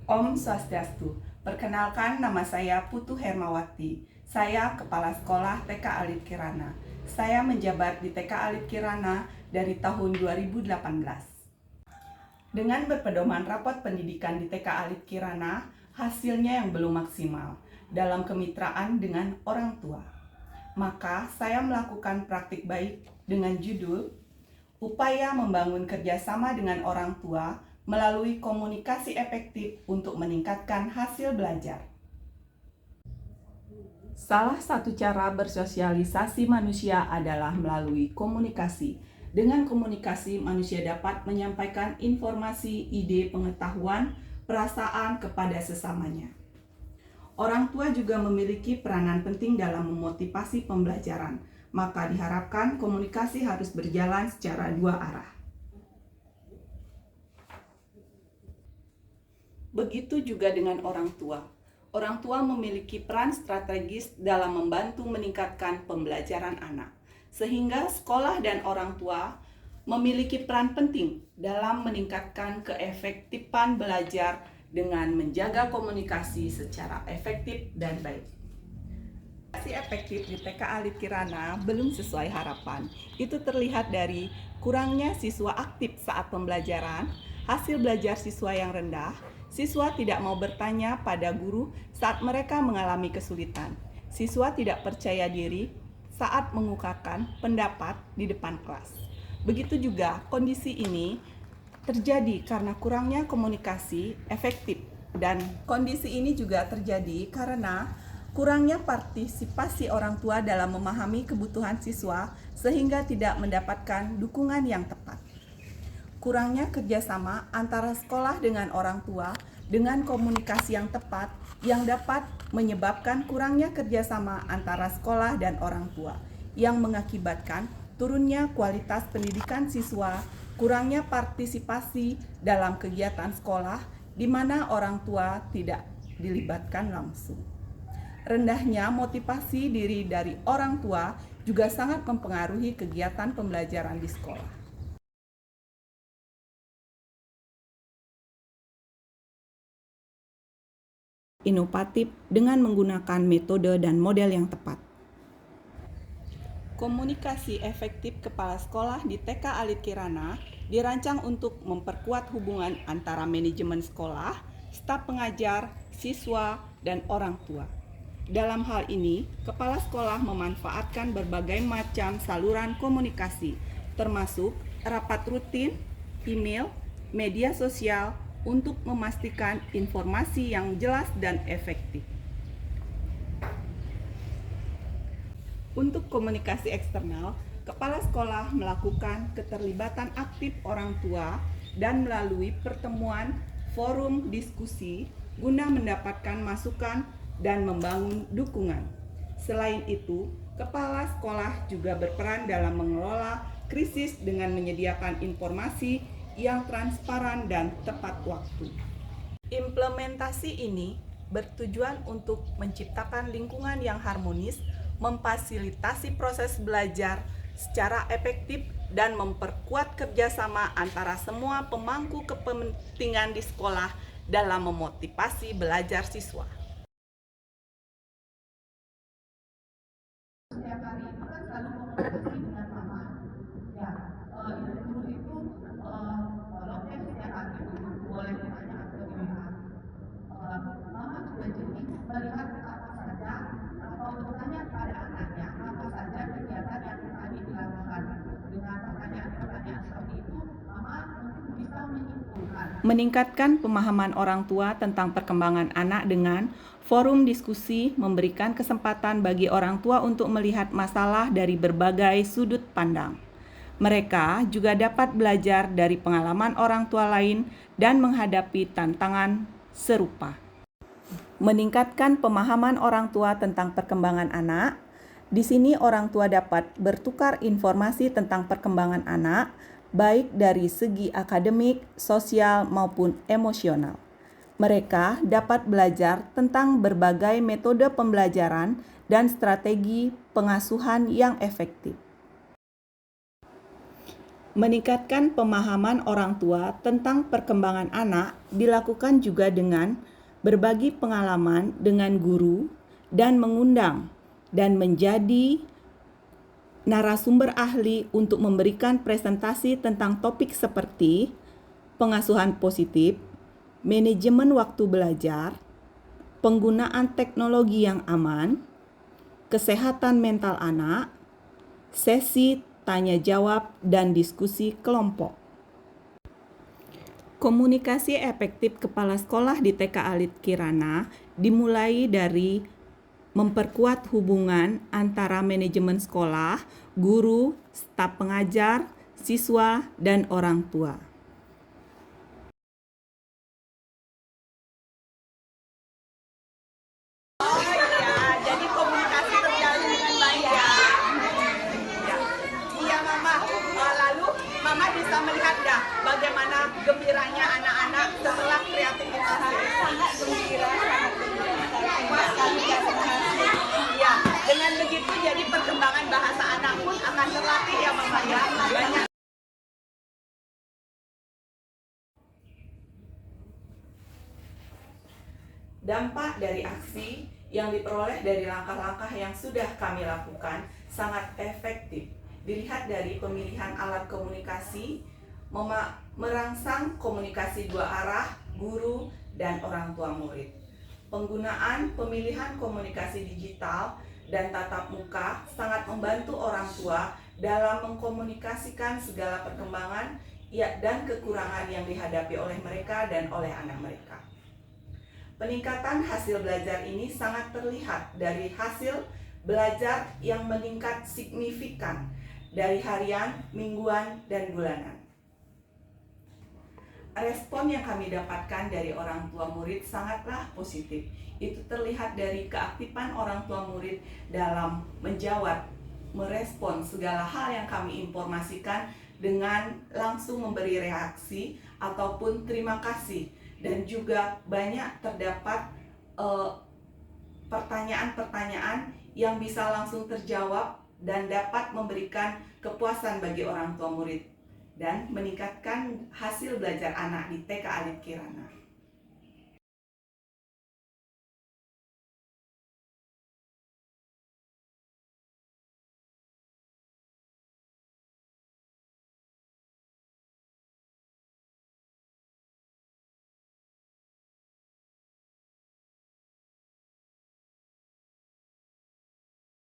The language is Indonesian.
Om Swastiastu. Perkenalkan, nama saya Putu Hermawati. Saya Kepala Sekolah TK Alit Kirana. Saya menjabat di TK Alit Kirana dari tahun 2018. Dengan berpedoman rapot pendidikan di TK Alit Kirana, hasilnya yang belum maksimal dalam kemitraan dengan orang tua. Maka saya melakukan praktik baik dengan judul Upaya Membangun Kerjasama dengan Orang Tua melalui komunikasi efektif untuk meningkatkan hasil belajar. Salah satu cara bersosialisasi manusia adalah melalui komunikasi. Dengan komunikasi, manusia dapat menyampaikan informasi, ide, pengetahuan, perasaan kepada sesamanya. Orang tua juga memiliki peranan penting dalam memotivasi pembelajaran, maka diharapkan komunikasi harus berjalan secara dua arah. Begitu juga dengan orang tua. Orang tua memiliki peran strategis dalam membantu meningkatkan pembelajaran anak, sehingga sekolah dan orang tua memiliki peran penting dalam meningkatkan keefektifan belajar dengan menjaga komunikasi secara efektif dan baik. Komunikasi efektif di TK Alit Kirana belum sesuai harapan. Itu terlihat dari kurangnya siswa aktif saat pembelajaran, hasil belajar siswa yang rendah, siswa tidak mau bertanya pada guru saat mereka mengalami kesulitan, siswa tidak percaya diri saat mengungkapkan pendapat di depan kelas. Begitu juga kondisi ini terjadi karena kurangnya komunikasi efektif, dan kondisi ini juga terjadi karena kurangnya partisipasi orang tua dalam memahami kebutuhan siswa sehingga tidak mendapatkan dukungan yang tepat. Kurangnya kerjasama antara sekolah dengan orang tua dengan komunikasi yang tepat yang dapat menyebabkan kurangnya kerjasama antara sekolah dan orang tua yang mengakibatkan turunnya kualitas pendidikan siswa, kurangnya partisipasi dalam kegiatan sekolah di mana orang tua tidak dilibatkan langsung. Rendahnya motivasi diri dari orang tua juga sangat mempengaruhi kegiatan pembelajaran di sekolah. Inovatif dengan menggunakan metode dan model yang tepat. Komunikasi efektif kepala sekolah di TK Alit Kirana dirancang untuk memperkuat hubungan antara manajemen sekolah, staf pengajar, siswa, dan orang tua. Dalam hal ini, kepala sekolah memanfaatkan berbagai macam saluran komunikasi, termasuk rapat rutin, email, media sosial, untuk memastikan informasi yang jelas dan efektif. Untuk komunikasi eksternal, kepala sekolah melakukan keterlibatan aktif orang tua dan melalui pertemuan forum diskusi guna mendapatkan masukan dan membangun dukungan. Selain itu, kepala sekolah juga berperan dalam mengelola krisis dengan menyediakan informasi yang transparan dan tepat waktu. Implementasi ini bertujuan untuk menciptakan lingkungan yang harmonis, memfasilitasi proses belajar secara efektif, dan memperkuat kerjasama antara semua pemangku kepentingan di sekolah dalam memotivasi belajar siswa. Setiap hari itu kan selalu komunikasi dengan mama. Ya, guru itu kalau dia setiap hari itu boleh bertanya atau gimana. Mama juga jadi melihat apa saja atau bertanya pada anaknya apa saja kegiatan yang tadi dilakukan. Dengan pertanyaan-pertanyaan seperti itu, mama mungkin bisa menyimpulkan. Meningkatkan pemahaman orang tua tentang perkembangan anak dengan forum diskusi memberikan kesempatan bagi orang tua untuk melihat masalah dari berbagai sudut pandang. Mereka juga dapat belajar dari pengalaman orang tua lain dan menghadapi tantangan serupa. Meningkatkan pemahaman orang tua tentang perkembangan anak. Di sini orang tua dapat bertukar informasi tentang perkembangan anak, baik dari segi akademik, sosial, maupun emosional. Mereka dapat belajar tentang berbagai metode pembelajaran dan strategi pengasuhan yang efektif. Meningkatkan pemahaman orang tua tentang perkembangan anak dilakukan juga dengan berbagi pengalaman dengan guru dan mengundang dan menjadi narasumber ahli untuk memberikan presentasi tentang topik seperti pengasuhan positif, manajemen waktu belajar, penggunaan teknologi yang aman, kesehatan mental anak, sesi tanya jawab dan diskusi kelompok. Komunikasi efektif kepala sekolah di TK Alit Kirana dimulai dari memperkuat hubungan antara manajemen sekolah, guru, staf pengajar, siswa, dan orang tua. Jadi komunikasi terjalin dengan baik ya. Iya Mama. Lalu Mama bisa melihat dah bagaimana gembiranya anak-anak setelah kreativitas. Sangat gembira, sangat gembira. Iya, dengan begitu jadi perkembangan bahasa anak pun akan terlatih ya Mama ya. Banyak. Dampak dari aksi yang diperoleh dari langkah-langkah yang sudah kami lakukan sangat efektif. Dilihat dari pemilihan alat komunikasi, merangsang komunikasi dua arah guru dan orang tua murid. Penggunaan pemilihan komunikasi digital dan tatap muka sangat membantu orang tua dalam mengkomunikasikan segala perkembangan dan kekurangan yang dihadapi oleh mereka dan oleh anak mereka. Peningkatan hasil belajar ini sangat terlihat dari hasil belajar yang meningkat signifikan dari harian, mingguan, dan bulanan. Respon yang kami dapatkan dari orang tua murid sangatlah positif. Itu terlihat dari keaktifan orang tua murid dalam menjawab, merespon segala hal yang kami informasikan dengan langsung memberi reaksi ataupun terima kasih. Dan juga banyak terdapat pertanyaan-pertanyaan yang bisa langsung terjawab dan dapat memberikan kepuasan bagi orang tua murid dan meningkatkan hasil belajar anak di TK Alit Kirana.